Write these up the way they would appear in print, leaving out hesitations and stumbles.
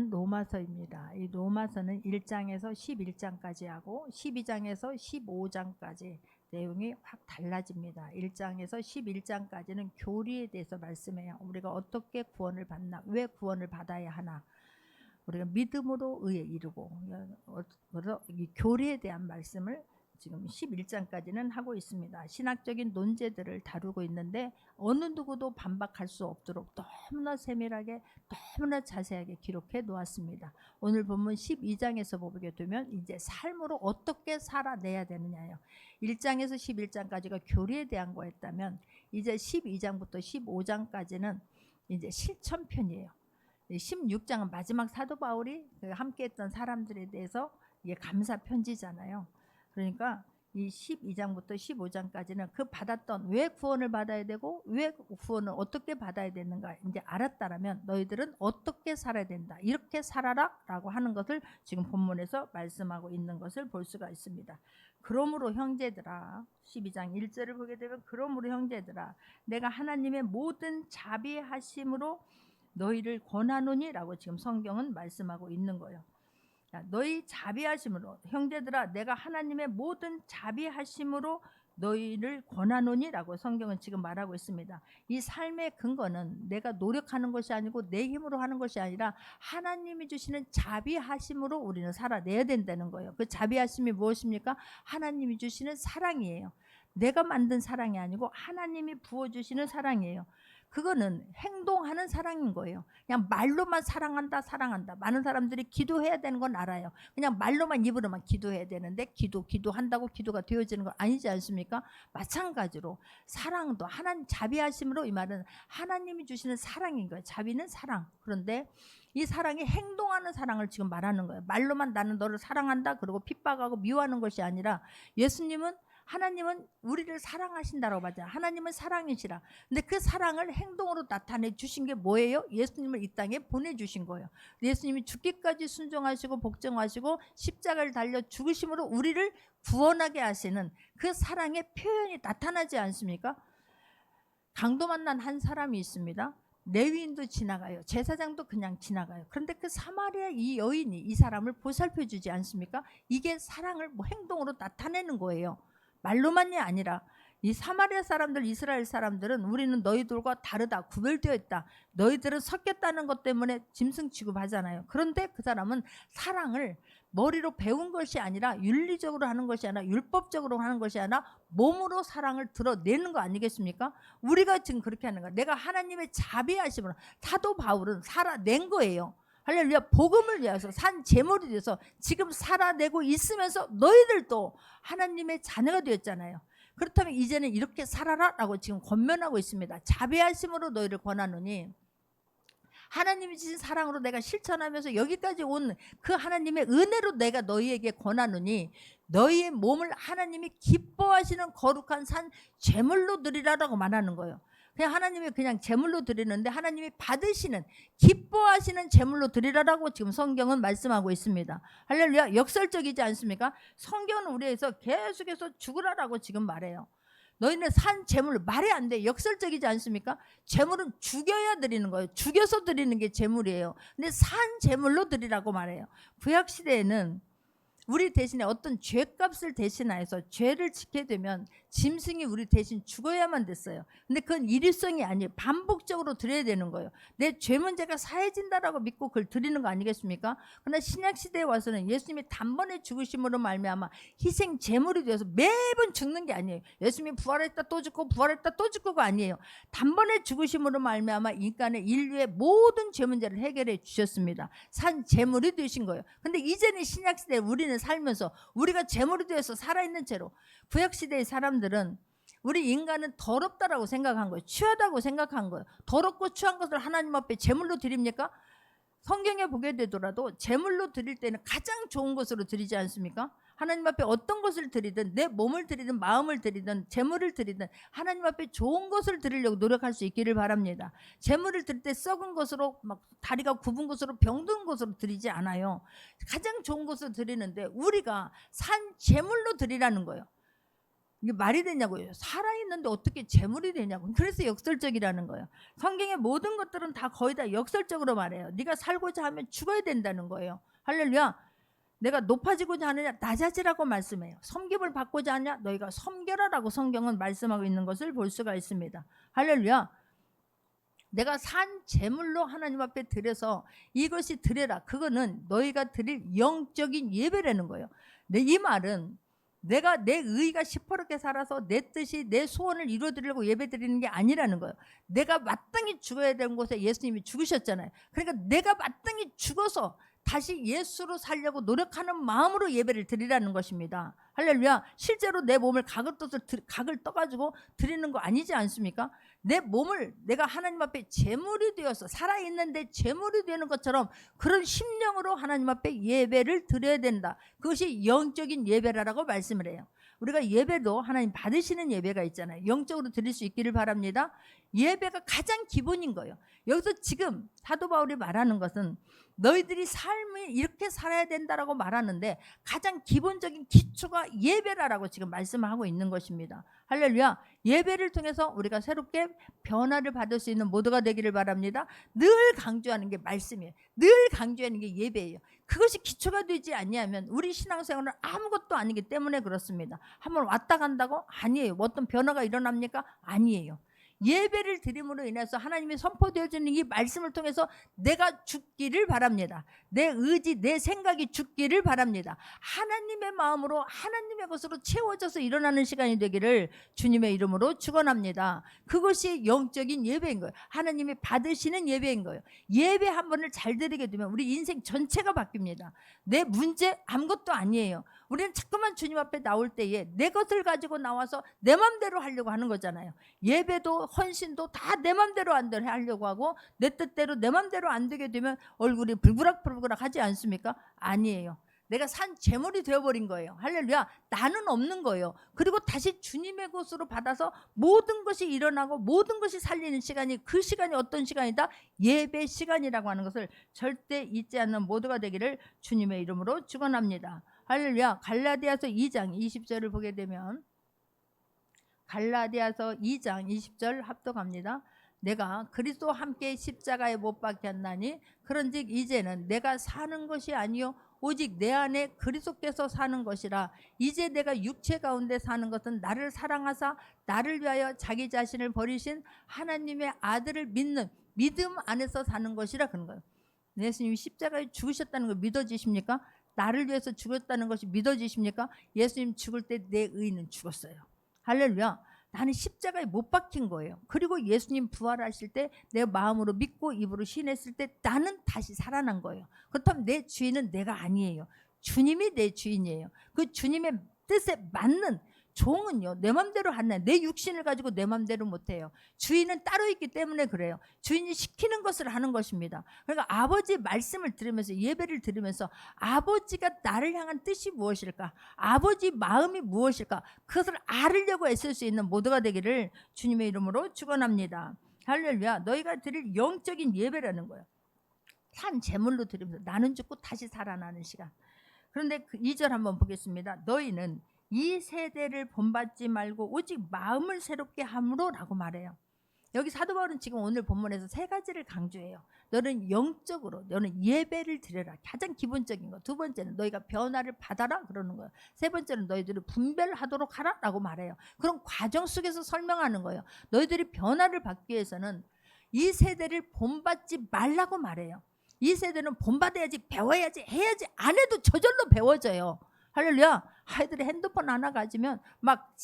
말씀은 로마서입니다. 이 로마서는 1장에서 11장까지 하고 12장에서 15장까지 내용이 확 달라집니다. 1장에서 11장까지는 교리에 대해서 말씀해요. 우리가 어떻게 구원을 받나, 왜 구원을 받아야 하나, 우리가 믿음으로 의에 이르고, 그래서 이 교리에 대한 말씀을 지금 11장까지는 하고 있습니다. 신학적인 논제들을 다루고 있는데 어느 누구도 반박할 수 없도록 너무나 세밀하게 너무나 자세하게 기록해 놓았습니다. 오늘 본문 12장에서 보게 되면 이제 삶으로 어떻게 살아내야 되느냐요. 1장에서 11장까지가 교리에 대한 거였다면 이제 12장부터 15장까지는 이제 실천편이에요. 16장은 마지막 사도 바울이 함께했던 사람들에 대해서 이게 감사 편지잖아요. 그러니까 이 12장부터 15장까지는 그 받았던 왜 구원을 받아야 되고 왜 구원을 어떻게 받아야 되는가 이제 알았다라면 너희들은 어떻게 살아야 된다, 이렇게 살아라 라고 하는 것을 지금 본문에서 말씀하고 있는 것을 볼 수가 있습니다. 그러므로 형제들아, 12장 1절을 보게 되면 그러므로 형제들아 내가 하나님의 모든 자비하심으로 너희를 권하노니 라고 지금 성경은 말씀하고 있는 거예요. 너희 자비하심으로, 형제들아 내가 하나님의 모든 자비하심으로 너희를 권하노니 라고 성경은 지금 말하고 있습니다. 이 삶의 근거는 내가 노력하는 것이 아니고 내 힘으로 하는 것이 아니라 하나님이 주시는 자비하심으로 우리는 살아내야 된다는 거예요. 그 자비하심이 무엇입니까? 하나님이 주시는 사랑이에요. 내가 만든 사랑이 아니고 하나님이 부어주시는 사랑이에요. 그거는 행동하는 사랑인 거예요. 그냥 말로만 사랑한다 사랑한다. 많은 사람들이 기도해야 되는 건 알아요. 그냥 말로만 입으로만 기도해야 되는데 기도한다고 기도가 되어지는 건 아니지 않습니까? 마찬가지로 사랑도 하나님 자비하심으로, 이 말은 하나님이 주시는 사랑인 거예요. 자비는 사랑. 그런데 이 사랑이 행동하는 사랑을 지금 말하는 거예요. 말로만 나는 너를 사랑한다 그러고 핍박하고 미워하는 것이 아니라, 하나님은 우리를 사랑하신다라고 말하잖아요. 하나님은 사랑이시라. 근데 그 사랑을 행동으로 나타내 주신 게 뭐예요? 예수님을 이 땅에 보내주신 거예요. 예수님이 죽기까지 순종하시고 복종하시고 십자가를 달려 죽으심으로 우리를 구원하게 하시는 그 사랑의 표현이 나타나지 않습니까? 강도 만난 한 사람이 있습니다. 레위인도 지나가요. 제사장도 그냥 지나가요. 그런데 그 사마리아 이 여인이 이 사람을 보살펴 주지 않습니까? 이게 사랑을 행동으로 나타내는 거예요. 말로만이 아니라. 이 사마리아 사람들, 이스라엘 사람들은 우리는 너희들과 다르다, 구별되어 있다, 너희들은 섞였다는 것 때문에 짐승 취급하잖아요. 그런데 그 사람은 사랑을 머리로 배운 것이 아니라, 윤리적으로 하는 것이 아니라, 율법적으로 하는 것이 아니라 몸으로 사랑을 드러내는 거 아니겠습니까? 우리가 지금 그렇게 하는 거야. 내가 하나님의 자비하심으로, 사도 바울은 살아낸 거예요. 할렐루야. 복음을 위해서 산 제물이 돼서 지금 살아내고 있으면서 너희들도 하나님의 자녀가 되었잖아요. 그렇다면 이제는 이렇게 살아라 라고 지금 권면하고 있습니다. 자비하심으로 너희를 권하노니, 하나님이 주신 사랑으로 내가 실천하면서 여기까지 온 그 하나님의 은혜로 내가 너희에게 권하노니 너희의 몸을 하나님이 기뻐하시는 거룩한 산 제물로 드리라라고 말하는 거예요. 그냥 하나님이 그냥 제물로 드리는데 하나님이 받으시는, 기뻐하시는 제물로 드리라라고 지금 성경은 말씀하고 있습니다. 할렐루야. 역설적이지 않습니까? 성경은 우리에서 계속해서 죽으라라고 지금 말해요. 너희는 산 제물, 말이 안 돼. 역설적이지 않습니까? 제물은 죽여야 드리는 거예요. 죽여서 드리는 게 제물이에요. 근데 산 제물로 드리라고 말해요. 구약시대에는 우리 대신에 어떤 죄값을 대신하여서 죄를 지게 되면 짐승이 우리 대신 죽어야만 됐어요. 근데 그건 일회성이 아니에요. 반복적으로 드려야 되는 거예요. 내 죄 문제가 사해진다라고 믿고 그걸 드리는 거 아니겠습니까? 그러나 신약시대에 와서는 예수님이 단번에 죽으심으로 말미암아 희생 제물이 되어서 매번 죽는 게 아니에요. 예수님이 부활했다 또 죽고 부활했다 또 죽고가 아니에요. 단번에 죽으심으로 말미암아 인류의 모든 죄 문제를 해결해 주셨습니다. 산 제물이 되신 거예요. 근데 이제는 신약시대에 우리는 살면서 우리가 제물이 되어서 살아있는 채로, 구약시대의 사람들은 우리 인간은 더럽다라고 생각한 거예요. 취하다고 생각한 거예요. 더럽고 취한 것을 하나님 앞에 제물로 드립니까? 성경에 보게 되더라도 제물로 드릴 때는 가장 좋은 것으로 드리지 않습니까? 하나님 앞에 어떤 것을 드리든, 내 몸을 드리든 마음을 드리든 제물을 드리든 하나님 앞에 좋은 것을 드리려고 노력할 수 있기를 바랍니다. 제물을 드릴 때 썩은 것으로, 막 다리가 굽은 것으로, 병든 것으로 드리지 않아요. 가장 좋은 것으로 드리는데 우리가 산 제물로 드리라는 거예요. 이게 말이 되냐고요. 살아있는데 어떻게 재물이 되냐고. 그래서 역설적이라는 거예요. 성경의 모든 것들은 다 거의 다 역설적으로 말해요. 네가 살고자 하면 죽어야 된다는 거예요. 할렐루야. 내가 높아지고자 하느냐 낮아지라고 말씀해요. 섬김을 받고자 하느냐 너희가 섬겨라라고 성경은 말씀하고 있는 것을 볼 수가 있습니다. 할렐루야. 내가 산 제물로 하나님 앞에 드려서 이것이 드려라. 그거는 너희가 드릴 영적인 예배라는 거예요. 이 말은 내가 내 의가 시퍼렇게 살아서 내 뜻이 내 소원을 이루어드리려고 예배드리는 게 아니라는 거예요. 내가 마땅히 죽어야 되는 곳에 예수님이 죽으셨잖아요. 그러니까 내가 마땅히 죽어서 다시 예수로 살려고 노력하는 마음으로 예배를 드리라는 것입니다. 할렐루야. 실제로 내 몸을 각을 떠가지고 드리는 거 아니지 않습니까? 내 몸을 내가 하나님 앞에 제물이 되어서 살아있는데 제물이 되는 것처럼 그런 심령으로 하나님 앞에 예배를 드려야 된다. 그것이 영적인 예배라고 말씀을 해요. 우리가 예배도 하나님 받으시는 예배가 있잖아요. 영적으로 드릴 수 있기를 바랍니다. 예배가 가장 기본인 거예요. 여기서 지금 사도 바울이 말하는 것은 너희들이 삶을 이렇게 살아야 된다라고 말하는데 가장 기본적인 기초가 예배라고 지금 말씀을 하고 있는 것입니다. 할렐루야. 예배를 통해서 우리가 새롭게 변화를 받을 수 있는 모두가 되기를 바랍니다. 늘 강조하는 게 말씀이에요. 늘 강조하는 게 예배예요. 그것이 기초가 되지 않냐면 우리 신앙생활은 아무것도 아니기 때문에 그렇습니다. 한번 왔다 간다고? 아니에요. 어떤 변화가 일어납니까? 아니에요. 예배를 드림으로 인해서 하나님이 선포되어지는 이 말씀을 통해서 내가 죽기를 바랍니다. 내 의지, 내 생각이 죽기를 바랍니다. 하나님의 마음으로 하나님의 것으로 채워져서 일어나는 시간이 되기를 주님의 이름으로 축원합니다. 그것이 영적인 예배인 거예요. 하나님이 받으시는 예배인 거예요. 예배 한 번을 잘 드리게 되면 우리 인생 전체가 바뀝니다. 내 문제 아무것도 아니에요. 우리는 자꾸만 주님 앞에 나올 때에 내 것을 가지고 나와서 내 맘대로 하려고 하는 거잖아요. 예배도 헌신도 다 내 맘대로 안 되게 하려고 하고 내 뜻대로 내 맘대로 안 되게 되면 얼굴이 불그락불그락 하지 않습니까? 아니에요. 내가 산 제물이 되어버린 거예요. 할렐루야. 나는 없는 거예요. 그리고 다시 주님의 것으로 받아서 모든 것이 일어나고 모든 것이 살리는 시간이, 그 시간이 어떤 시간이다? 예배 시간이라고 하는 것을 절대 잊지 않는 모두가 되기를 주님의 이름으로 축원합니다. 할렐루야. 갈라디아서 2장 20절을 보게 되면 갈라디아서 2장 20절 합독합니다. 내가 그리스도와 함께 십자가에 못 박혔나니 그런즉 이제는 내가 사는 것이 아니요 오직 내 안에 그리스도께서 사는 것이라. 이제 내가 육체 가운데 사는 것은 나를 사랑하사 나를 위하여 자기 자신을 버리신 하나님의 아들을 믿는 믿음 안에서 사는 것이라. 그런 거예요. 예수님이 십자가에 죽으셨다는 거 믿어지십니까? 나를 위해서 죽었다는 것이 믿어지십니까? 예수님 죽을 때 내 의는 죽었어요. 할렐루야. 나는 십자가에 못 박힌 거예요. 그리고 예수님 부활하실 때 내 마음으로 믿고 입으로 신했을 때 나는 다시 살아난 거예요. 그렇다면 내 주인은 내가 아니에요. 주님이 내 주인이에요. 그 주님의 뜻에 맞는 종은요 내 맘대로 하는, 내 육신을 가지고 내 맘대로 못해요. 주인은 따로 있기 때문에 그래요. 주인이 시키는 것을 하는 것입니다. 그러니까 아버지 말씀을 들으면서 예배를 들으면서 아버지가 나를 향한 뜻이 무엇일까, 아버지 마음이 무엇일까, 그것을 알으려고 애쓸 수 있는 모두가 되기를 주님의 이름으로 축원합니다. 할렐루야. 너희가 드릴 영적인 예배라는 거예요. 산 제물로 드리면서 나는 죽고 다시 살아나는 시간. 그런데 그 2절 한번 보겠습니다. 너희는 이 세대를 본받지 말고 오직 마음을 새롭게 함으로 라고 말해요. 여기 사도 바울은 지금 오늘 본문에서 세 가지를 강조해요. 너는 영적으로, 너는 예배를 드려라. 가장 기본적인 거. 두 번째는 너희가 변화를 받아라 그러는 거예요. 세 번째는 너희들이 분별하도록 하라 라고 말해요. 그런 과정 속에서 설명하는 거예요. 너희들이 변화를 받기 위해서는 이 세대를 본받지 말라고 말해요. 이 세대는 본받아야지, 배워야지, 해야지, 안 해도 저절로 배워져요. 할렐루야. 아이들이 핸드폰 하나 가지면 막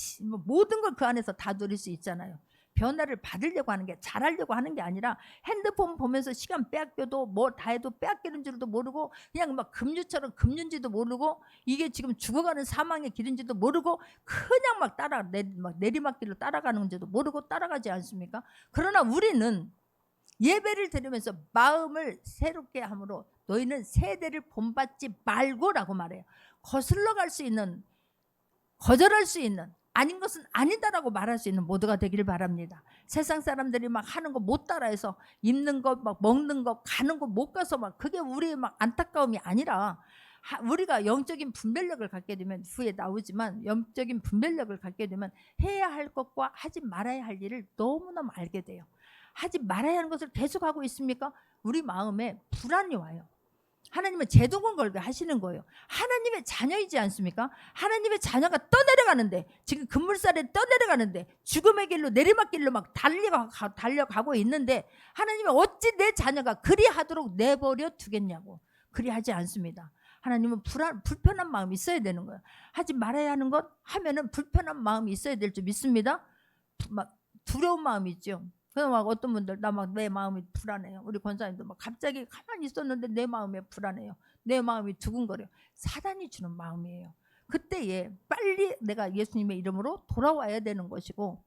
모든 걸 그 안에서 다 누릴 수 있잖아요. 변화를 받으려고 하는 게, 잘하려고 하는 게 아니라 핸드폰 보면서 시간 빼앗겨도 뭐 다 해도 빼앗기는 줄도 모르고 그냥 막 급류처럼 급류인지도 모르고 이게 지금 죽어가는 사망의 길인지도 모르고 그냥 막 내리막길로 따라가는지도 모르고 따라가지 않습니까? 그러나 우리는 예배를 드리면서 마음을 새롭게 함으로 너희는 세대를 본받지 말고라고 말해요. 거슬러 갈 수 있는, 거절할 수 있는, 아닌 것은 아니다라고 말할 수 있는 모두가 되기를 바랍니다. 세상 사람들이 막 하는 거 못 따라해서 입는 거, 막 먹는 거, 가는 거 못 가서 막 그게 우리의 막 안타까움이 아니라 우리가 영적인 분별력을 갖게 되면, 후에 나오지만 영적인 분별력을 갖게 되면 해야 할 것과 하지 말아야 할 일을 너무너무 알게 돼요. 하지 말아야 하는 것을 계속하고 있습니까? 우리 마음에 불안이 와요. 하나님은 제동을 걸게 하시는 거예요. 하나님의 자녀이지 않습니까? 하나님의 자녀가 떠내려가는데, 지금 급물살에 떠내려가는데, 죽음의 길로 내리막길로 막 달려가고 있는데, 하나님은 어찌 내 자녀가 그리하도록 내버려 두겠냐고. 그리하지 않습니다. 하나님은 불편한 마음이 있어야 되는 거예요. 하지 말아야 하는 것 하면은 불편한 마음이 있어야 될 줄 믿습니다. 막 두려운 마음이 있죠. 그래서 막 어떤 분들, 나 막 내 마음이 불안해요. 우리 권사님도 막 갑자기 가만히 있었는데 내 마음이 불안해요. 내 마음이 두근거려요. 사단이 주는 마음이에요. 그때에 빨리 내가 예수님의 이름으로 돌아와야 되는 것이고,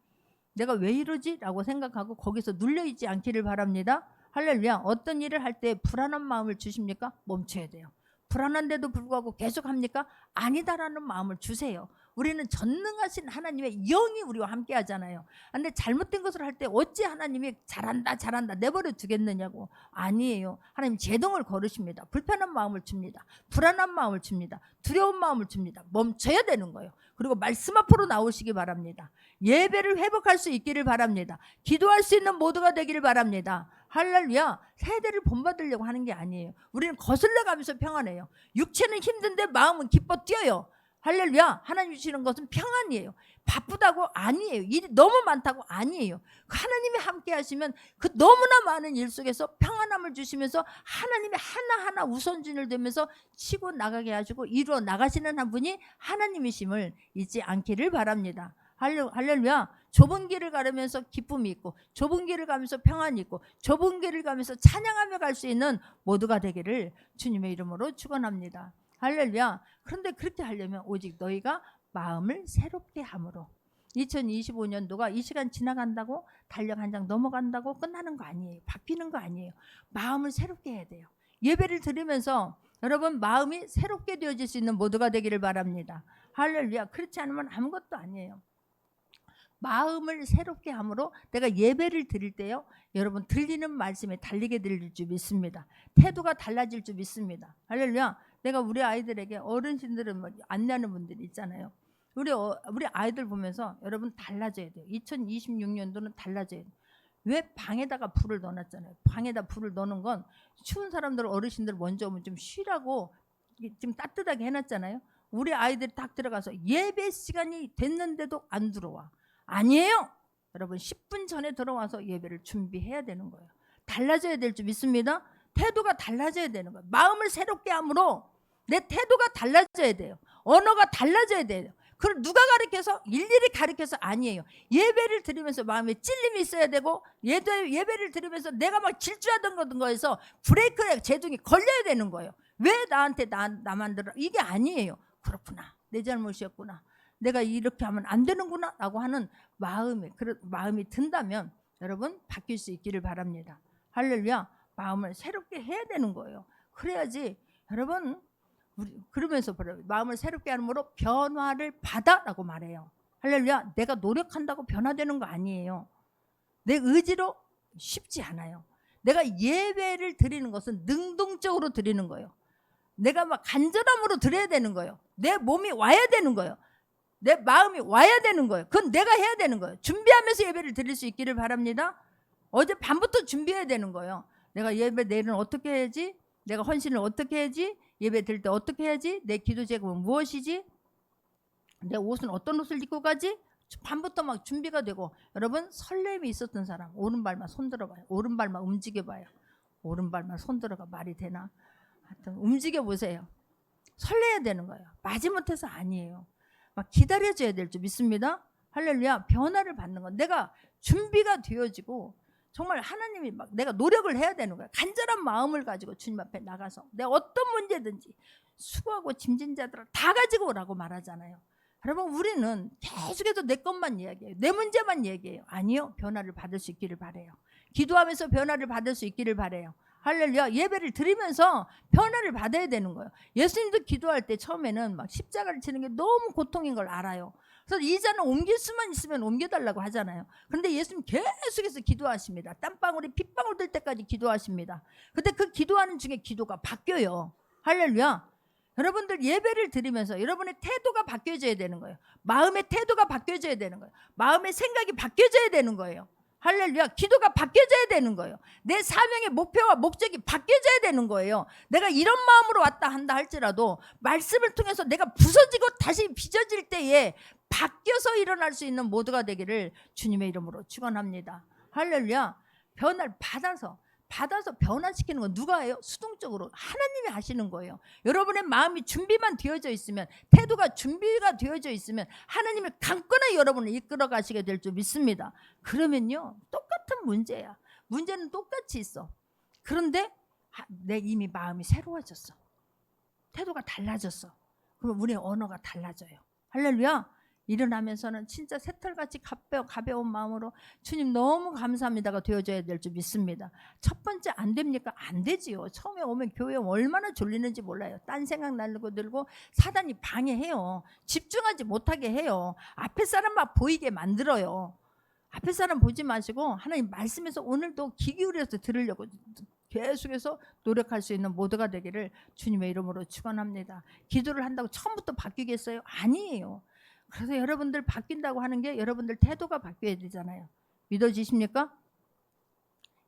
내가 왜 이러지? 라고 생각하고 거기서 눌려있지 않기를 바랍니다. 할렐루야. 어떤 일을 할 때 불안한 마음을 주십니까? 멈춰야 돼요. 불안한데도 불구하고 계속 합니까? 아니다라는 마음을 주세요. 우리는 전능하신 하나님의 영이 우리와 함께 하잖아요. 그런데 잘못된 것을 할 때 어찌 하나님이 잘한다 내버려 두겠느냐고. 아니에요. 하나님 제동을 걸으십니다. 불편한 마음을 줍니다. 불안한 마음을 줍니다. 두려운 마음을 줍니다. 멈춰야 되는 거예요. 그리고 말씀 앞으로 나오시기 바랍니다. 예배를 회복할 수 있기를 바랍니다. 기도할 수 있는 모두가 되기를 바랍니다. 할렐루야. 세대를 본받으려고 하는 게 아니에요. 우리는 거슬러 가면서 평안해요. 육체는 힘든데 마음은 기뻐 뛰어요. 할렐루야. 하나님 주시는 것은 평안이에요. 바쁘다고 아니에요. 일이 너무 많다고 아니에요. 하나님이 함께 하시면 그 너무나 많은 일 속에서 평안함을 주시면서 하나님이 하나하나 우선순위를 두면서 치고 나가게 하시고 이루어 나가시는 한 분이 하나님이심을 잊지 않기를 바랍니다. 할렐루야. 좁은 길을 가면서 기쁨이 있고, 좁은 길을 가면서 평안이 있고, 좁은 길을 가면서 찬양하며 갈 수 있는 모두가 되기를 주님의 이름으로 축원합니다. 할렐루야. 그런데 그렇게 하려면 오직 너희가 마음을 새롭게 함으로. 2025년도가 이 시간 지나간다고 달력 한 장 넘어간다고 끝나는 거 아니에요. 바뀌는 거 아니에요. 마음을 새롭게 해야 돼요. 예배를 드리면서 여러분 마음이 새롭게 되어질 수 있는 모두가 되기를 바랍니다. 할렐루야. 그렇지 않으면 아무것도 아니에요. 마음을 새롭게 함으로 내가 예배를 드릴 때요, 여러분 들리는 말씀에 달리게 들릴 줄 믿습니다. 태도가 달라질 줄 믿습니다. 할렐루야. 내가 우리 아이들에게, 어르신들은 뭐 안내하는 분들이 있잖아요. 우리 아이들 보면서 여러분 달라져야 돼요. 2026년도는 달라져야 돼요. 왜? 방에다가 불을 넣어놨잖아요. 방에다 불을 넣는 건 추운 사람들, 어르신들 먼저 오면 좀 쉬라고 좀 따뜻하게 해놨잖아요. 우리 아이들이 딱 들어가서 예배 시간이 됐는데도 안 들어와. 아니에요. 여러분 10분 전에 들어와서 예배를 준비해야 되는 거예요. 달라져야 될 줄 믿습니다. 태도가 달라져야 되는 거예요. 마음을 새롭게 함으로 내 태도가 달라져야 돼요. 언어가 달라져야 돼요. 그걸 누가 가르쳐서? 일일이 가르쳐서 아니에요. 예배를 드리면서 마음에 찔림이 있어야 되고, 예배를 드리면서 내가 막 질주하던 거에서 브레이크에 제동이 걸려야 되는 거예요. 왜 나한테 나만 들어? 이게 아니에요. 그렇구나. 내 잘못이었구나. 내가 이렇게 하면 안 되는구나 라고 하는 마음이 든다면 여러분 바뀔 수 있기를 바랍니다. 할렐루야. 마음을 새롭게 해야 되는 거예요. 그래야지 여러분, 그러면서 마음을 새롭게 함으로 변화를 받아라고 말해요. 할렐루야. 내가 노력한다고 변화되는 거 아니에요. 내 의지로 쉽지 않아요. 내가 예배를 드리는 것은 능동적으로 드리는 거예요. 내가 막 간절함으로 드려야 되는 거예요. 내 몸이 와야 되는 거예요. 내 마음이 와야 되는 거예요. 그건 내가 해야 되는 거예요. 준비하면서 예배를 드릴 수 있기를 바랍니다. 어제 밤부터 준비해야 되는 거예요. 내가 예배 내일은 어떻게 해야지? 내가 헌신을 어떻게 해야지? 예배 드릴 때 어떻게 해야지? 내 기도 제목은 무엇이지? 내 옷은 어떤 옷을 입고 가지? 밤부터 막 준비가 되고. 여러분 설렘이 있었던 사람 오른발만 손들어봐요. 오른발만 움직여봐요. 오른발만 손들어가 말이 되나? 하여튼 움직여보세요. 설레야 되는 거예요. 마지못해서 아니에요. 막 기다려줘야 될 줄 믿습니다. 할렐루야. 변화를 받는 건 내가 준비가 되어지고 정말 하나님이 막 내가 노력을 해야 되는 거야. 간절한 마음을 가지고 주님 앞에 나가서 내가 어떤 문제든지 수고하고 짐진 자들을 다 가지고 오라고 말하잖아요. 여러분 우리는 계속해서 내 것만 이야기해요. 내 문제만 얘기해요. 아니요. 변화를 받을 수 있기를 바라요. 기도하면서 변화를 받을 수 있기를 바라요. 할렐루야. 예배를 드리면서 변화를 받아야 되는 거예요. 예수님도 기도할 때 처음에는 막 십자가를 치는 게 너무 고통인 걸 알아요. 그래서 이자는 옮길 수만 있으면 옮겨달라고 하잖아요. 그런데 예수님 계속해서 기도하십니다. 땀방울이 핏방울 될 때까지 기도하십니다. 근데 그 기도하는 중에 기도가 바뀌어요. 할렐루야. 여러분들 예배를 드리면서 여러분의 태도가 바뀌어져야 되는 거예요. 마음의 태도가 바뀌어져야 되는 거예요. 마음의 생각이 바뀌어져야 되는 거예요. 할렐루야. 기도가 바뀌어져야 되는 거예요. 내 사명의 목표와 목적이 바뀌어져야 되는 거예요. 내가 이런 마음으로 왔다 한다 할지라도 말씀을 통해서 내가 부서지고 다시 빚어질 때에 바뀌어서 일어날 수 있는 모두가 되기를 주님의 이름으로 축원합니다. 할렐루야. 변화를 받아서 변화시키는 건 누가 해요? 수동적으로 하나님이 하시는 거예요. 여러분의 마음이 준비만 되어져 있으면, 태도가 준비가 되어져 있으면 하나님이 강건하게 여러분을 이끌어 가시게 될 줄 믿습니다. 그러면요, 똑같은 문제야. 문제는 똑같이 있어. 그런데 내 이미 마음이 새로워졌어. 태도가 달라졌어. 그럼 우리의 언어가 달라져요. 할렐루야. 일어나면서는 진짜 새털같이 가벼운 마음으로 주님 너무 감사합니다가 되어져야 될 줄 믿습니다. 첫 번째 안 됩니까? 안 되지요. 처음에 오면 교회에 얼마나 졸리는지 몰라요. 딴 생각 날고 들고 사단이 방해해요. 집중하지 못하게 해요. 앞에 사람만 보이게 만들어요. 앞에 사람 보지 마시고 하나님 말씀에서 오늘도 귀 기울여서 들으려고 계속해서 노력할 수 있는 모두가 되기를 주님의 이름으로 축원합니다. 기도를 한다고 처음부터 바뀌겠어요? 아니에요. 그래서 여러분들 바뀐다고 하는 게 여러분들 태도가 바뀌어야 되잖아요. 믿어지십니까?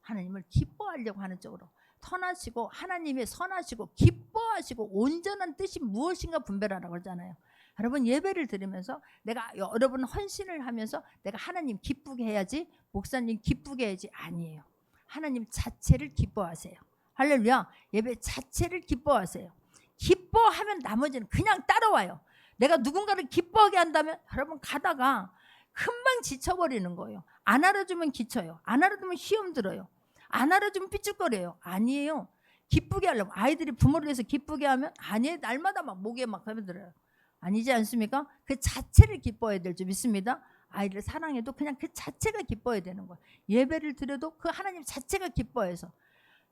하나님을 기뻐하려고 하는 쪽으로 선하시고, 하나님의 선하시고 기뻐하시고 온전한 뜻이 무엇인가 분별하라고 그러잖아요. 여러분 예배를 드리면서 내가 여러분 헌신을 하면서 내가 하나님 기쁘게 해야지, 목사님 기쁘게 해야지, 아니에요. 하나님 자체를 기뻐하세요. 할렐루야. 예배 자체를 기뻐하세요. 기뻐하면 나머지는 그냥 따라와요. 내가 누군가를 기뻐하게 한다면 여러분 가다가 금방 지쳐버리는 거예요. 안 알아주면 기쳐요. 안 알아주면 시험 들어요. 안 알아주면 삐죽거려요. 아니에요. 기쁘게 하려고 아이들이 부모를 위해서 기쁘게 하면 아니에요. 날마다 막 목에 막 하면들어요. 아니지 않습니까? 그 자체를 기뻐해야 될 줄 믿습니다. 아이를 사랑해도 그냥 그 자체가 기뻐해야 되는 거예요. 예배를 드려도 그 하나님 자체가 기뻐해서.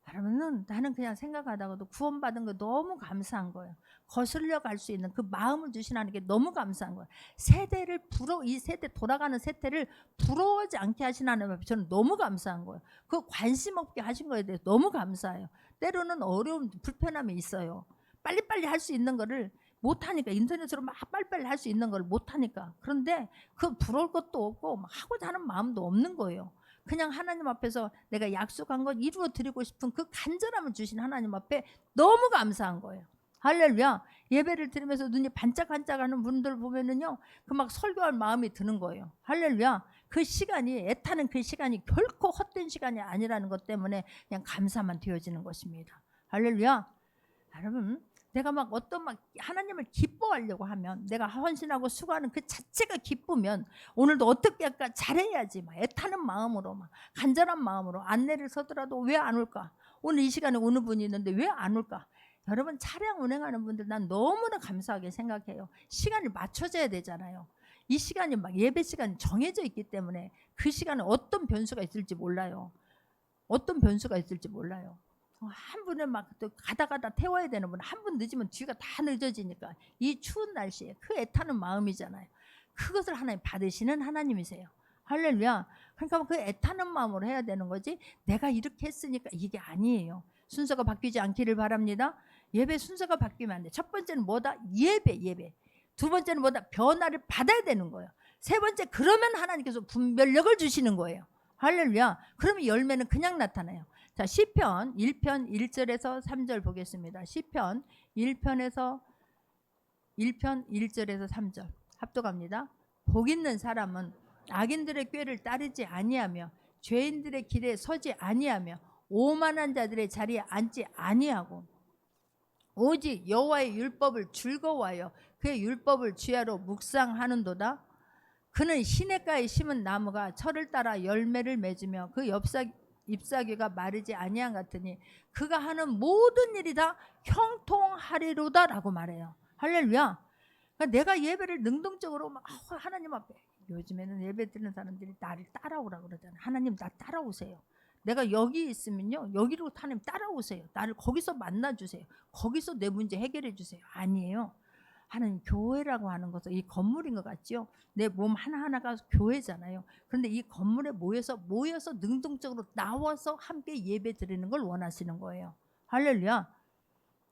여러분은 나는 그냥 생각하다가도 구원받은 거 너무 감사한 거예요. 거슬려 갈 수 있는 그 마음을 주시는 게 너무 감사한 거예요. 이 세대 돌아가는 세대를 부러워하지 않게 하시는 하나님 앞에 저는 너무 감사한 거예요. 그 관심 없게 하신 거에 대해서 너무 감사해요. 때로는 어려움, 불편함이 있어요. 빨리빨리 할 수 있는 거를 못하니까, 인터넷으로 막 빨리빨리 할 수 있는 걸 못하니까. 그런데 그 부러울 것도 없고 막 하고자 하는 마음도 없는 거예요. 그냥 하나님 앞에서 내가 약속한 것 이루어 드리고 싶은 그 간절함을 주신 하나님 앞에 너무 감사한 거예요. 할렐루야. 예배를 드리면서 눈이 반짝반짝하는 분들 보면은요, 그 막 설교할 마음이 드는 거예요. 할렐루야. 그 시간이, 애타는 그 시간이 결코 헛된 시간이 아니라는 것 때문에 그냥 감사만 되어지는 것입니다. 할렐루야. 여러분, 내가 막 하나님을 기뻐하려고 하면, 내가 헌신하고 수고하는 그 자체가 기쁘면 오늘도 어떻게 할까, 잘해야지 막 애타는 마음으로, 막 간절한 마음으로 안내를 서더라도 왜 안 올까, 오늘 이 시간에 오는 분이 있는데 왜 안 올까. 여러분 차량 운행하는 분들 난 너무나 감사하게 생각해요. 시간을 맞춰져야 되잖아요. 이 시간이 막 예배 시간이 정해져 있기 때문에 그 시간에 어떤 변수가 있을지 몰라요. 한 분을 막 또 가다 태워야 되는 분, 한 분 늦으면 뒤가 다 늦어지니까 이 추운 날씨에 그 애타는 마음이잖아요. 그것을 하나님 받으시는 하나님이세요. 할렐루야. 그러니까 그 애타는 마음으로 해야 되는 거지, 내가 이렇게 했으니까 이게 아니에요. 순서가 바뀌지 않기를 바랍니다. 예배 순서가 바뀌면 안 돼. 첫 번째는 뭐다? 예배. 두 번째는 뭐다? 변화를 받아야 되는 거예요. 세 번째, 그러면 하나님께서 분별력을 주시는 거예요. 할렐루야. 그러면 열매는 그냥 나타나요. 자, 시편 1편 1절에서 3절 보겠습니다. 시편 1편 1절에서 3절 합독합니다. 복 있는 사람은 악인들의 꾀를 따르지 아니하며 죄인들의 길에 서지 아니하며 오만한 자들의 자리에 앉지 아니하고 오직 여호와의 율법을 즐거워하여 그의 율법을 주야로 묵상하는도다. 그는 시냇가에 심은 나무가 철을 따라 열매를 맺으며 그 잎사귀가 마르지 아니한 같으니 그가 하는 모든 일이 다 형통하리로다 라고 말해요. 할렐루야. 그러니까 내가 예배를 능동적으로 막 하나님 앞에, 요즘에는 예배 드리는 사람들이 나를 따라오라고 그러잖아요. 하나님 나 따라오세요. 내가 여기 있으면요, 여기로 하나님 따라오세요. 나를 거기서 만나주세요. 거기서 내 문제 해결해 주세요. 아니에요. 하나님, 교회라고 하는 것은 이 건물인 것 같죠? 내 몸 하나하나가 교회잖아요. 그런데 이 건물에 모여서 능동적으로 나와서 함께 예배 드리는 걸 원하시는 거예요. 할렐루야.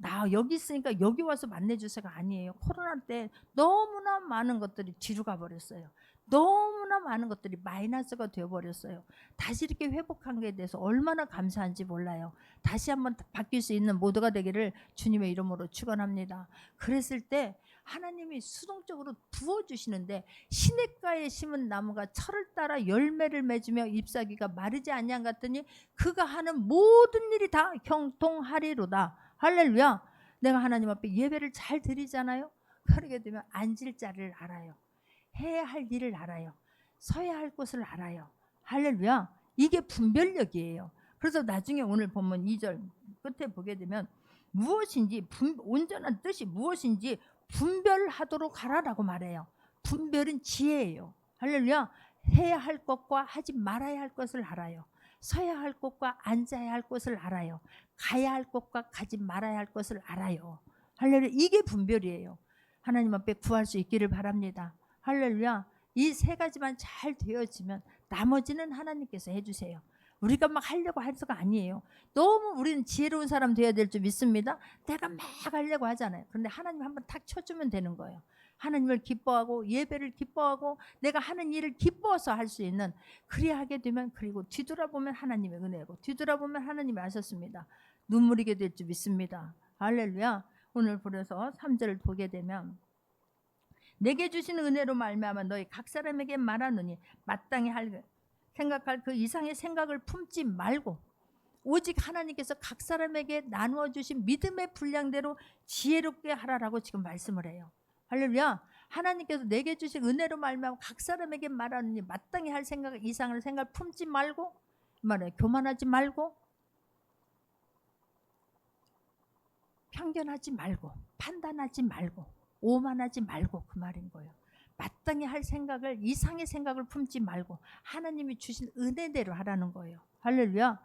나 여기 있으니까 여기 와서 만나주세요가 아니에요. 코로나 때 너무나 많은 것들이 뒤로 가버렸어요. 너무나 많은 것들이 마이너스가 되어버렸어요. 다시 이렇게 회복한 것에 대해서 얼마나 감사한지 몰라요. 다시 한번 바뀔 수 있는 모두가 되기를 주님의 이름으로 축원합니다. 그랬을 때 하나님이 수동적으로 부어주시는데, 시냇가에 심은 나무가 철을 따라 열매를 맺으며 잎사귀가 마르지 아니한 같더니 그가 하는 모든 일이 다 형통하리로다. 할렐루야. 내가 하나님 앞에 예배를 잘 드리잖아요. 그러게 되면 앉을 자리를 알아요. 해야 할 일을 알아요. 서야 할 곳을 알아요. 할렐루야. 이게 분별력이에요. 그래서 나중에 오늘 본문 2절 끝에 보게 되면 무엇인지 온전한 뜻이 무엇인지 분별하도록 하라라고 말해요. 분별은 지혜예요. 할렐루야. 해야 할 것과 하지 말아야 할 것을 알아요. 서야 할 곳과 앉아야 할 곳을 알아요. 가야 할 곳과 가지 말아야 할 것을 알아요. 할렐루야. 이게 분별이에요. 하나님 앞에 구할 수 있기를 바랍니다. 할렐루야. 이 세 가지만 잘 되어지면 나머지는 하나님께서 해주세요. 우리가 막 하려고 할 수가 아니에요. 너무 우리는 지혜로운 사람 되어야 될 줄 믿습니다. 내가 막 하려고 하잖아요. 그런데 하나님 한번 탁 쳐주면 되는 거예요. 하나님을 기뻐하고 예배를 기뻐하고 내가 하는 일을 기뻐해서 할 수 있는, 그래야 하게 되면, 그리고 뒤돌아보면 하나님의 은혜고 뒤돌아보면 하나님이 하셨습니다. 눈물이게 될 줄 믿습니다. 할렐루야. 오늘 그래서 3절을 보게 되면 내게 주신 은혜로 말미암아 너희 각 사람에게 말하노니 마땅히 생각할 그 이상의 생각을 품지 말고 오직 하나님께서 각 사람에게 나누어 주신 믿음의 분량대로 지혜롭게 하라라고 지금 말씀을 해요. 할렐루야. 하나님께서 내게 주신 은혜로 말미암아 각 사람에게 말하노니 마땅히 할 생각 이상의 생각을 품지 말고, 말해 교만하지 말고 편견하지 말고 판단하지 말고 오만하지 말고, 그 말인 거예요. 마땅히 할 생각을 이상의 생각을 품지 말고 하나님이 주신 은혜대로 하라는 거예요. 할렐루야.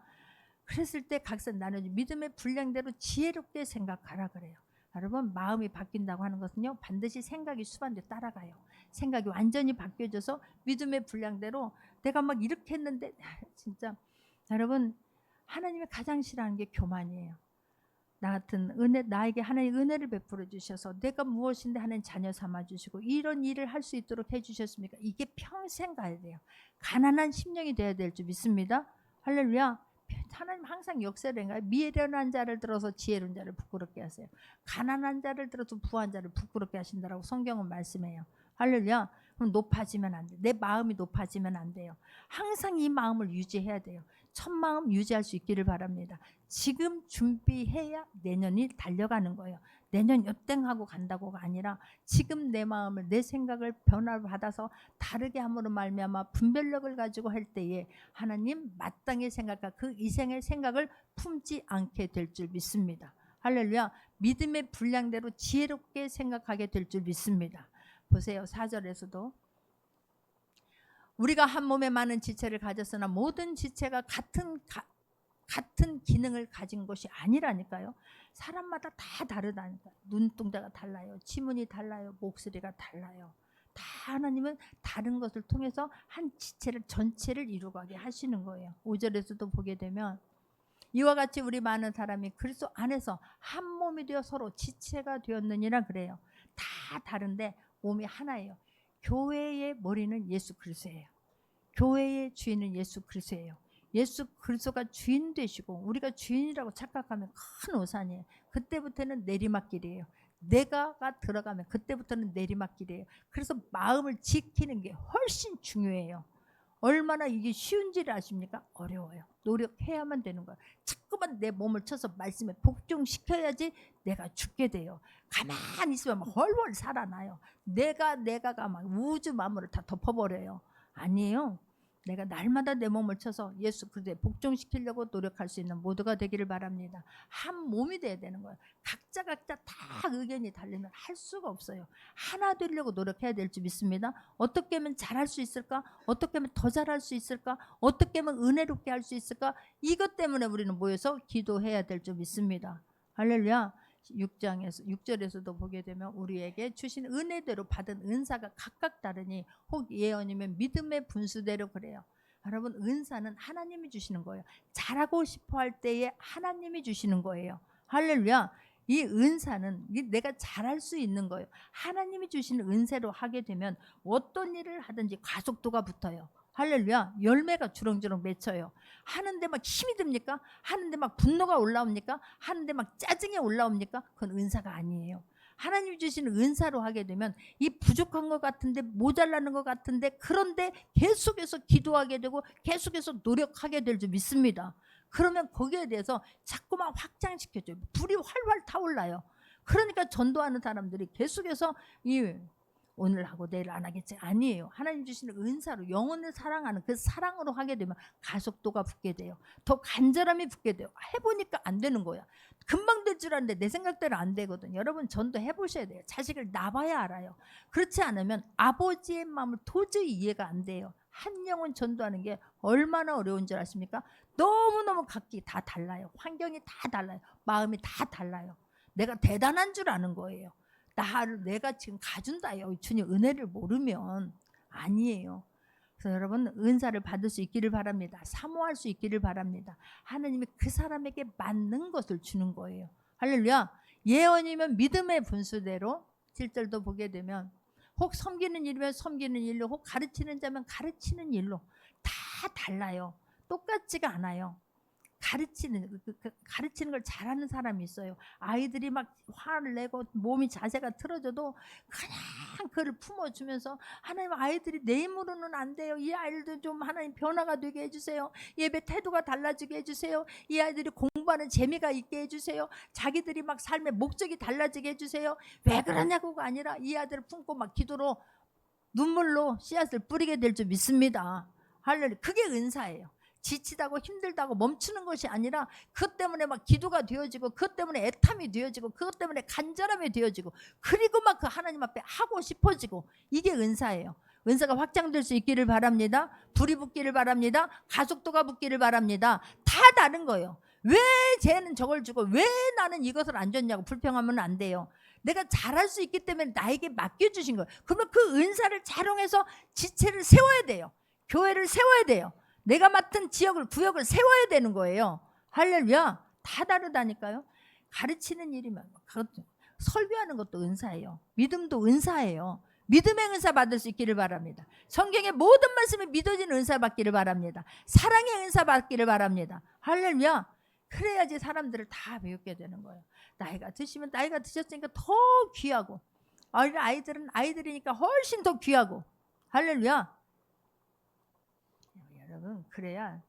그랬을 때 각자 나누지 믿음의 분량대로 지혜롭게 생각하라 그래요. 여러분, 마음이 바뀐다고 하는 것은요, 반드시 생각이 수반되어 따라가요. 생각이 완전히 바뀌어져서 믿음의 분량대로 내가 막 이렇게 했는데, 진짜 여러분, 하나님이 가장 싫어하는 게 교만이에요. 나 같은 나에게 하나님 은혜를 베풀어 주셔서 내가 무엇인데 하나님 자녀 삼아 주시고 이런 일을 할 수 있도록 해 주셨습니까? 이게 평생 가야 돼요. 가난한 심령이 되어야 될 줄 믿습니다. 할렐루야. 하나님 항상 역사를 행하여 미련한 자를 들어서 지혜로운 자를 부끄럽게 하세요. 가난한 자를 들어서 부한 자를 부끄럽게 하신다라고 성경은 말씀해요. 할렐루야. 그럼 높아지면 안 돼. 내 마음이 높아지면 안 돼요. 항상 이 마음을 유지해야 돼요. 첫 마음 유지할 수 있기를 바랍니다. 지금 준비해야 내년이 달려가는 거예요. 내년 여땡하고 간다고가 아니라 지금 내 마음을, 내 생각을 변화받아서 다르게 함으로 말미암아 분별력을 가지고 할 때에 하나님 마땅히 생각과 그 이생의 생각을 품지 않게 될 줄 믿습니다. 할렐루야. 믿음의 분량대로 지혜롭게 생각하게 될 줄 믿습니다. 보세요. 4절에서도 우리가 한 몸에 많은 지체를 가졌으나 모든 지체가 같은 기능을 가진 것이 아니라니까요. 사람마다 다 다르다니까요. 눈동자가 달라요. 지문이 달라요. 목소리가 달라요. 다 하나님은 다른 것을 통해서 한 지체를 전체를 이루게 하시는 거예요. 5절에서도 보게 되면 이와 같이 우리 많은 사람이 그리스도 안에서 한 몸이 되어 서로 지체가 되었느니라 그래요. 다 다른데 몸이 하나예요. 교회의 머리는 예수 그리스도예요. 교회의 주인은 예수 그리스도예요. 예수 그리스도가 주인 되시고 우리가 주인이라고 착각하면 큰 오산이에요. 그때부터는 내리막길이에요. 내가가 들어가면 그때부터는 내리막길이에요. 그래서 마음을 지키는 게 훨씬 중요해요. 얼마나 이게 쉬운지를 아십니까? 어려워요. 노력해야만 되는 거예요. 자꾸만 내 몸을 쳐서 말씀에 복종시켜야지 내가 죽게 돼요. 가만히 있으면 헐헐 살아나요. 내가가 막 우주 만물을 다 덮어버려요. 아니에요. 내가 날마다 내 몸을 쳐서 예수 그리스도에 복종시키려고 노력할 수 있는 모두가 되기를 바랍니다. 한 몸이 돼야 되는 거예요. 각자 다 의견이 다르면 할 수가 없어요. 하나 되려고 노력해야 될 줄 믿습니다. 어떻게 하면 잘할 수 있을까? 어떻게 하면 더 잘할 수 있을까? 어떻게 하면 은혜롭게 할 수 있을까? 이것 때문에 우리는 모여서 기도해야 될 줄 믿습니다. 할렐루야. 6절에서도 보게 되면 우리에게 주신 은혜대로 받은 은사가 각각 다르니 혹 예언이면 믿음의 분수대로 그래요. 여러분, 은사는 하나님이 주시는 거예요. 잘하고 싶어 할 때에 하나님이 주시는 거예요. 할렐루야. 이 은사는 내가 잘할 수 있는 거예요. 하나님이 주시는 은혜로 하게 되면 어떤 일을 하든지 가속도가 붙어요. 할렐루야. 열매가 주렁주렁 맺혀요. 하는데 막 힘이 듭니까? 하는데 막 분노가 올라옵니까? 하는데 막 짜증이 올라옵니까? 그건 은사가 아니에요. 하나님이 주시는 은사로 하게 되면 이 부족한 것 같은데, 모자라는 것 같은데, 그런데 계속해서 기도하게 되고 계속해서 노력하게 될 줄 믿습니다. 그러면 거기에 대해서 자꾸만 확장시켜줘요. 불이 활활 타올라요. 그러니까 전도하는 사람들이 계속해서 오늘 하고 내일 안 하겠지, 아니에요. 하나님 주시는 은사로 영혼을 사랑하는 그 사랑으로 하게 되면 가속도가 붙게 돼요. 더 간절함이 붙게 돼요. 해보니까 안 되는 거야. 금방 될 줄 알았는데 내 생각대로 안 되거든. 여러분 전도 해보셔야 돼요. 자식을 낳아야 알아요. 그렇지 않으면 아버지의 마음을 도저히 이해가 안 돼요. 한 영혼 전도하는 게 얼마나 어려운 줄 아십니까? 너무너무 각기 다 달라요. 환경이 다 달라요. 마음이 다 달라요. 내가 대단한 줄 아는 거예요. 내가 지금 가준다요. 주님 은혜를 모르면 아니에요. 그래서 여러분 은사를 받을 수 있기를 바랍니다. 사모할 수 있기를 바랍니다. 하나님이 그 사람에게 맞는 것을 주는 거예요. 할렐루야. 예언이면 믿음의 분수대로 7절도 보게 되면 혹 섬기는 일이면 섬기는 일로, 혹 가르치는 자면 가르치는 일로 다 달라요. 똑같지가 않아요. 가르치는 걸 잘하는 사람이 있어요. 아이들이 막 화를 내고 몸이 자세가 틀어져도 그냥 그를 품어주면서 하나님, 아이들이 내 힘으로는 안 돼요. 이 아이들도 좀 하나님 변화가 되게 해주세요. 예배 태도가 달라지게 해주세요. 이 아이들이 공부하는 재미가 있게 해주세요. 자기들이 막 삶의 목적이 달라지게 해주세요. 왜 그러냐고가 아니라 이 아이들을 품고 막 기도로 눈물로 씨앗을 뿌리게 될 줄 믿습니다. 할렐루야. 그게 은사예요. 지치다고 힘들다고 멈추는 것이 아니라 그것 때문에 막 기도가 되어지고, 그것 때문에 애탐이 되어지고, 그것 때문에 간절함이 되어지고, 그리고 막 그 하나님 앞에 하고 싶어지고, 이게 은사예요. 은사가 확장될 수 있기를 바랍니다. 불이 붙기를 바랍니다. 가속도가 붙기를 바랍니다. 다 다른 거예요. 왜 쟤는 저걸 주고 왜 나는 이것을 안 줬냐고 불평하면 안 돼요. 내가 잘할 수 있기 때문에 나에게 맡겨주신 거예요. 그러면 그 은사를 자롱해서 지체를 세워야 돼요. 교회를 세워야 돼요. 내가 맡은 지역을, 구역을 세워야 되는 거예요. 할렐루야. 다 다르다니까요. 가르치는 일이면, 설교하는 것도 은사예요. 믿음도 은사예요. 믿음의 은사 받을 수 있기를 바랍니다. 성경의 모든 말씀이 믿어지는 은사 받기를 바랍니다. 사랑의 은사 받기를 바랍니다. 할렐루야. 그래야지 사람들을 다 배우게 되는 거예요. 나이가 드셨으니까 더 귀하고, 아이들은 아이들이니까 훨씬 더 귀하고. 할렐루야. 여러분, 그래야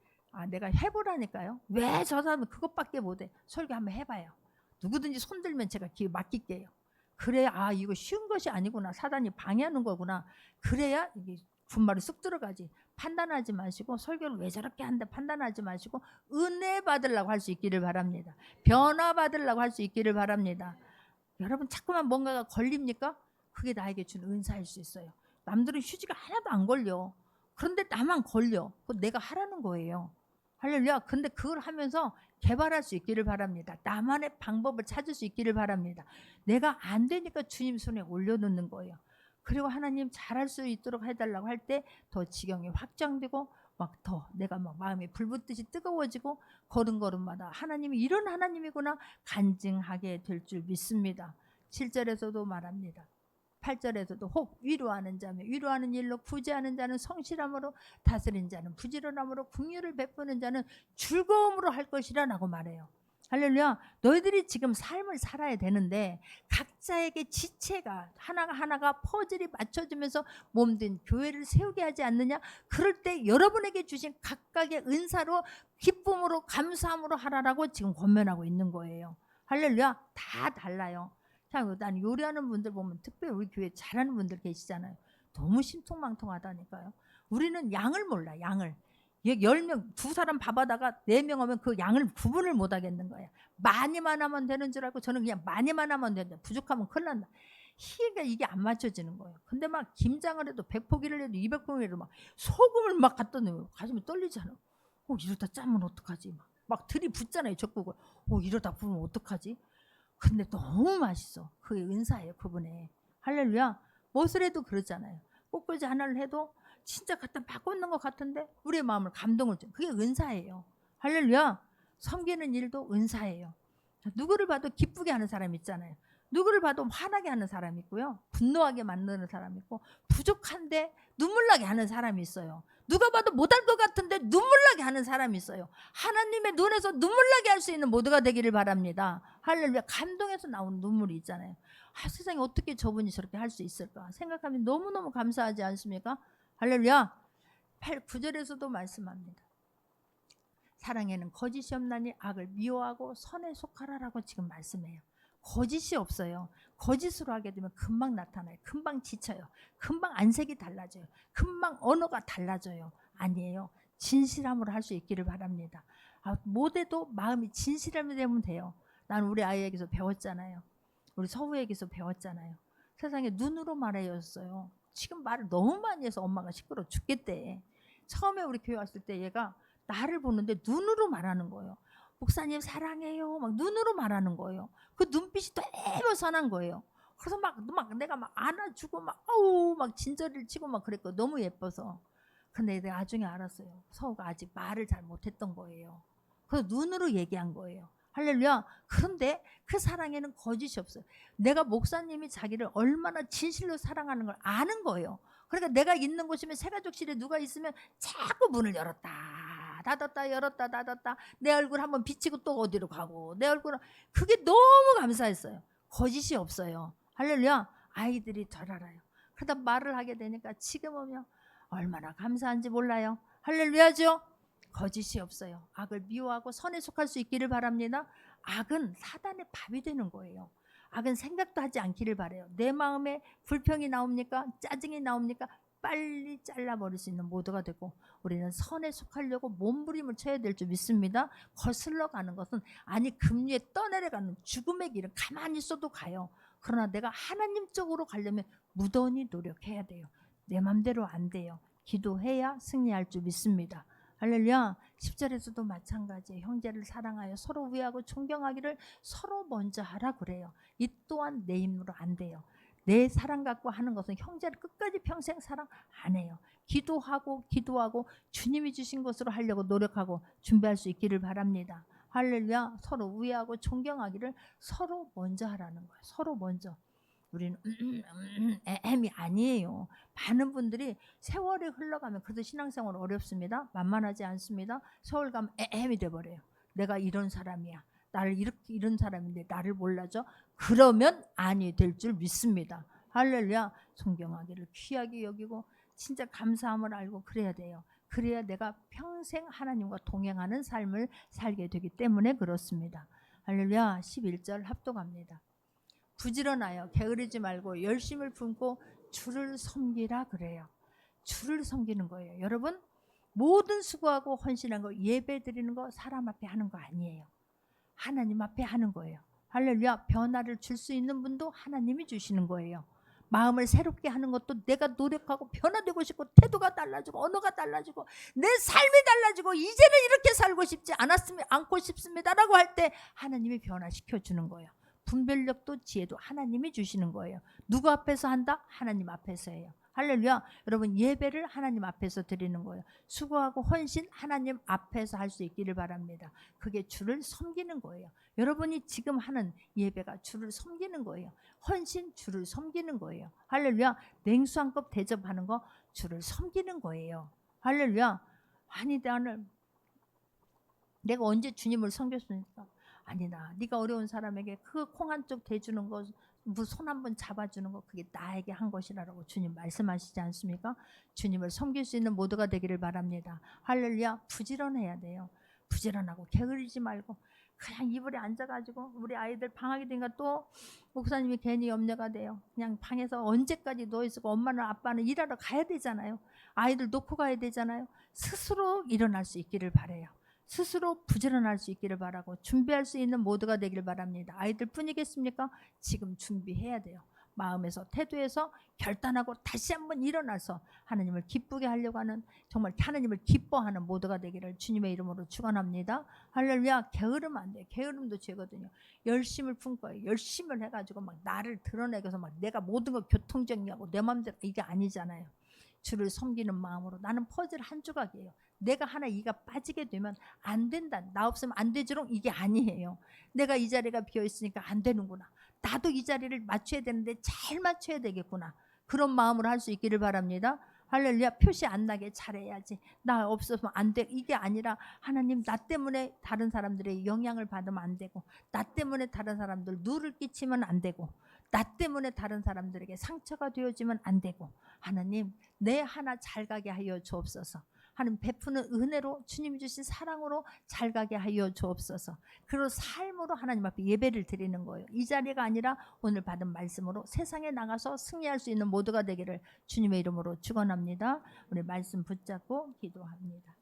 내가 해보라니까요. 왜 저 사람은 그것밖에 못해? 설교 한번 해봐요. 누구든지 손들면 제가 기회 맡길게요. 그래야 이거 쉬운 것이 아니구나. 사단이 방해하는 거구나. 그래야 이게 분말이 쑥 들어가지. 판단하지 마시고, 설교를 왜 저렇게 한다 판단하지 마시고, 은혜 받으려고 할 수 있기를 바랍니다. 변화 받으려고 할 수 있기를 바랍니다. 여러분 자꾸만 뭔가가 걸립니까? 그게 나에게 준 은사일 수 있어요. 남들은 휴지가 하나도 안 걸려. 그런데 나만 걸려. 그거 내가 하라는 거예요. 할렐루야. 근데 그걸 하면서 개발할 수 있기를 바랍니다. 나만의 방법을 찾을 수 있기를 바랍니다. 내가 안 되니까 주님 손에 올려놓는 거예요. 그리고 하나님 잘할 수 있도록 해달라고 할 때 더 지경이 확장되고, 막 더 내가 막 마음이 불붙듯이 뜨거워지고, 걸음걸음마다 하나님이 이런 하나님이구나 간증하게 될 줄 믿습니다. 7절에서도 말합니다. 8절에서도 혹 위로하는 자며 위로하는 일로, 구제하는 자는 성실함으로, 다스린 자는 부지런함으로, 긍휼을 베푸는 자는 즐거움으로 할 것이라고 말해요. 할렐루야. 너희들이 지금 삶을 살아야 되는데 각자에게 지체가 하나가 퍼즐이 맞춰지면서 몸된 교회를 세우게 하지 않느냐? 그럴 때 여러분에게 주신 각각의 은사로 기쁨으로 감사함으로 하라라고 지금 권면하고 있는 거예요. 할렐루야. 다 달라요. 난 요리하는 분들 보면, 특별히 우리 교회 잘하는 분들 계시잖아요. 너무 신통망통하다니까요. 우리는 양을 몰라. 양을 10명, 2사람 밥하다가 4명 오면 그 양을 구분을 못 하겠는 거야. 많이만 하면 되는 줄 알고 저는 그냥 많이만 하면 된다. 부족하면 큰일 난다. 이게 안 맞춰지는 거예요. 근데 막 김장을 해도 100포기를 해도 200포기를 해도 막 소금을 막 갖다 넣으면 가슴이 떨리잖아. 이러다 짜면 어떡하지? 막 들이붓잖아요. 적국을. 이러다 부으면 어떡하지? 근데 너무 맛있어. 그게 은사예요. 그분의. 할렐루야. 무엇을 해도 그러잖아요. 꽃꽂이 하나를 해도 진짜 갖다 바꾸는 것 같은데 우리의 마음을 감동을 줘. 그게 은사예요. 할렐루야. 섬기는 일도 은사예요. 누구를 봐도 기쁘게 하는 사람 있잖아요. 누구를 봐도 화나게 하는 사람이 있고요. 분노하게 만드는 사람이 있고, 부족한데 눈물 나게 하는 사람이 있어요. 누가 봐도 못할 것 같은데 눈물 나게 하는 사람이 있어요. 하나님의 눈에서 눈물 나게 할 수 있는 모두가 되기를 바랍니다. 할렐루야. 감동에서 나오는 눈물이 있잖아요. 세상에 어떻게 저분이 저렇게 할 수 있을까 생각하면 너무너무 감사하지 않습니까? 할렐루야. 9절에서도 말씀합니다. 사랑에는 거짓이 없나니 악을 미워하고 선에 속하라라고 지금 말씀해요. 거짓이 없어요. 거짓으로 하게 되면 금방 나타나요. 금방 지쳐요. 금방 안색이 달라져요. 금방 언어가 달라져요. 아니에요. 진실함으로 할 수 있기를 바랍니다. 못해도 마음이 진실함이 되면 돼요. 나는 우리 아이에게서 배웠잖아요. 우리 서우에게서 배웠잖아요. 세상에 눈으로 말해였어요. 지금 말을 너무 많이 해서 엄마가 시끄러워 죽겠대. 처음에 우리 교회 왔을 때 얘가 나를 보는데 눈으로 말하는 거예요. 목사님 사랑해요. 막 눈으로 말하는 거예요. 그 눈빛이 너무 선한 거예요. 그래서 막 내가 막 안아주고 막 아우 막 진저리를 치고 막 그랬고 너무 예뻐서. 근데 내가 나중에 알았어요. 서우가 아직 말을 잘 못했던 거예요. 그래서 눈으로 얘기한 거예요. 할렐루야. 그런데 그 사랑에는 거짓이 없어요. 내가 목사님이 자기를 얼마나 진실로 사랑하는 걸 아는 거예요. 그러니까 내가 있는 곳이면 새가족실에 누가 있으면 자꾸 문을 열었다 닫았다 열었다 닫았다 내 얼굴 한번 비치고 또 어디로 가고 내 얼굴 그게 너무 감사했어요. 거짓이 없어요. 할렐루야. 아이들이 덜 알아요. 그러다 말을 하게 되니까 지금 오면 얼마나 감사한지 몰라요. 할렐루야죠. 거짓이 없어요. 악을 미워하고 선에 속할 수 있기를 바랍니다. 악은 사단의 밥이 되는 거예요. 악은 생각도 하지 않기를 바라요. 내 마음에 불평이 나옵니까? 짜증이 나옵니까? 빨리 잘라버릴 수 있는 모두가 되고 우리는 선에 속하려고 몸부림을 쳐야 될 줄 믿습니다. 거슬러 가는 것은 아니 금리에 떠내려가는 죽음의 길은 가만히 있어도 가요. 그러나 내가 하나님 쪽으로 가려면 무던히 노력해야 돼요. 내 맘대로 안 돼요. 기도해야 승리할 줄 믿습니다. 할렐루야. 10절에서도 마찬가지예요. 형제를 사랑하여 서로 위하고 존경하기를 서로 먼저 하라 그래요. 이 또한 내 힘으로 안 돼요. 내 사랑 갖고 하는 것은 형제를 끝까지 평생 사랑 안 해요. 기도하고 주님이 주신 것으로 하려고 노력하고 준비할 수 있기를 바랍니다. 할렐루야. 서로 우애하고 존경하기를 서로 먼저 하라는 거예요. 서로 먼저. 우리는 이 아니에요. 많은 분들이 세월이 흘러가면 그래도 신앙생활 어렵습니다. 만만하지 않습니다. 세월 가면 이 돼버려요. 내가 이런 사람이야. 나를 이렇게 이런 사람인데 나를 몰라줘. 그러면 아니 될 줄 믿습니다. 할렐루야. 존경하기를 귀하게 여기고 진짜 감사함을 알고 그래야 돼요. 그래야 내가 평생 하나님과 동행하는 삶을 살게 되기 때문에 그렇습니다. 할렐루야. 11절 합독합니다. 부지런하여 게으르지 말고 열심을 품고 주를 섬기라 그래요. 주를 섬기는 거예요. 여러분 모든 수고하고 헌신한 거 예배 드리는 거 사람 앞에 하는 거 아니에요. 하나님 앞에 하는 거예요. 할렐루야. 변화를 줄 수 있는 분도 하나님이 주시는 거예요. 마음을 새롭게 하는 것도 내가 노력하고 변화되고 싶고 태도가 달라지고 언어가 달라지고 내 삶이 달라지고 이제는 이렇게 살고 싶지 않고 싶습니다라고 할 때 하나님이 변화시켜 주는 거예요. 분별력도 지혜도 하나님이 주시는 거예요. 누구 앞에서 한다? 하나님 앞에서 해요. 할렐루야. 여러분 예배를 하나님 앞에서 드리는 거예요. 수고하고 헌신 하나님 앞에서 할 수 있기를 바랍니다. 그게 주를 섬기는 거예요. 여러분이 지금 하는 예배가 주를 섬기는 거예요. 헌신 주를 섬기는 거예요. 할렐루야. 냉수 한 컵 대접하는 거 주를 섬기는 거예요. 할렐루야. 아니 내가 언제 주님을 섬겼습니까? 아니다. 네가 어려운 사람에게 그 콩 한 쪽 대주는 거, 손 한 번 잡아주는 거 그게 나에게 한 것이라고 주님 말씀하시지 않습니까? 주님을 섬길 수 있는 모두가 되기를 바랍니다. 할렐루야. 부지런해야 돼요. 부지런하고 게으르지 말고 그냥 이불에 앉아가지고 우리 아이들 방학이 되니까 또 목사님이 괜히 염려가 돼요. 그냥 방에서 언제까지 누워있고 엄마는 아빠는 일하러 가야 되잖아요. 아이들 놓고 가야 되잖아요. 스스로 일어날 수 있기를 바라요. 스스로 부지런할 수 있기를 바라고 준비할 수 있는 모두가 되길 바랍니다. 아이들 뿐이겠습니까? 지금 준비해야 돼요. 마음에서 태도에서 결단하고 다시 한번 일어나서 하나님을 기쁘게 하려고 하는 정말 하나님을 기뻐하는 모두가 되기를 주님의 이름으로 축원합니다. 할렐루야. 게으르면 안 돼요. 게으름도 죄거든요. 열심을 품고 열심을 해가지고 막 나를 드러내서 막 내가 모든 걸 교통정리하고 내 마음대로 이게 아니잖아요. 주를 섬기는 마음으로 나는 퍼즐 한 조각이에요. 내가 하나 이가 빠지게 되면 안 된다. 나 없으면 안 되지롱 이게 아니에요. 내가 이 자리가 비어 있으니까 안 되는구나. 나도 이 자리를 맞춰야 되는데 잘 맞춰야 되겠구나. 그런 마음으로 할 수 있기를 바랍니다. 할렐루야. 표시 안 나게 잘해야지. 나 없어서 안 돼. 이게 아니라 하나님 나 때문에 다른 사람들의 영향을 받으면 안 되고, 나 때문에 다른 사람들 누를 끼치면 안 되고, 나 때문에 다른 사람들에게 상처가 되어지면 안 되고, 하나님 내 하나 잘 가게 하여 주옵소서. 하나님 베푸는 은혜로 주님 주신 사랑으로 잘 가게 하여 주옵소서. 그리고 삶으로 하나님 앞에 예배를 드리는 거예요. 이 자리가 아니라 오늘 받은 말씀으로 세상에 나가서 승리할 수 있는 모두가 되기를 주님의 이름으로 축원합니다. 우리 말씀 붙잡고 기도합니다.